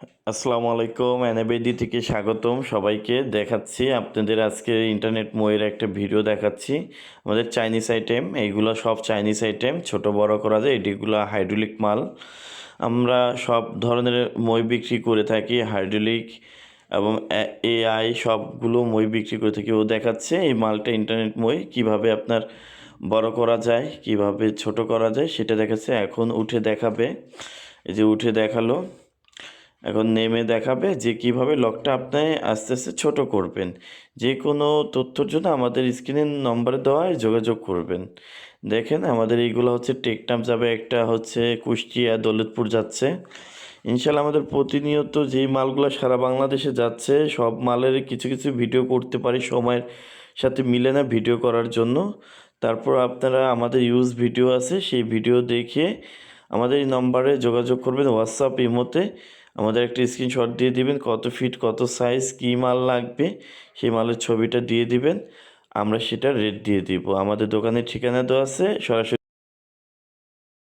আসসালামু আলাইকুম, এনএবিডি থেকে স্বাগতম সবাইকে। দেখাচ্ছি আপনাদের আজকে ইন্টারনেট মইয়ের একটা ভিডিও দেখাচ্ছি। আমাদের চাইনিজ আইটেম, এইগুলো সব চাইনিজ আইটেম, ছোট বড় করা যায়। এটিগুলো হাইড্রোলিক মাল। আমরা সব ধরনের মই বিক্রি করে থাকি, হাইড্রোলিক এবং এআই সবগুলো মই বিক্রি করে থাকি। ও দেখাচ্ছে এই মালটা ইন্টারনেট মই কিভাবে আপনার বড় করা যায়, কিভাবে ছোট করা যায় সেটা দেখাচ্ছে। এখন উঠে দেখাবে, এই যে উঠে দেখালো। এখন নেমে দেখাবে যে কিভাবে লকটা আপনি আস্তে আস্তে ছোট করবেন। যে কোনো তথ্যর জন্য আমাদের স্ক্রিনের নম্বরে দেওয়ায় যোগাযোগ করবেন। দেখেন আমাদের এইগুলো হচ্ছে টেকনাফ যাবে, একটা হচ্ছে কুষ্টিয়া দৌলতপুর যাচ্ছে। ইনশাল্লাহ আমাদের প্রতিনিয়ত যেই মালগুলো সারা বাংলাদেশে যাচ্ছে সব মালের কিছু কিছু ভিডিও করতে পারি, সময়ের সাথে মিলে না ভিডিও করার জন্য। তারপর আপনারা আমাদের ইউজ ভিডিও আছে, সেই ভিডিও দেখে আমাদের এই নম্বরে যোগাযোগ করবেন। হোয়াটসঅ্যাপ ইমোতে আমাদের একটা স্ক্রিনশট দিয়ে দিবেন, কত ফিট কত সাইজ কী মাল লাগবে সেই মালের ছবিটা দিয়ে দিবেন, আমরা সেটা রেট দিয়ে দিব। আমাদের দোকানের ঠিকানা দেওয়া আছে, সরাসরি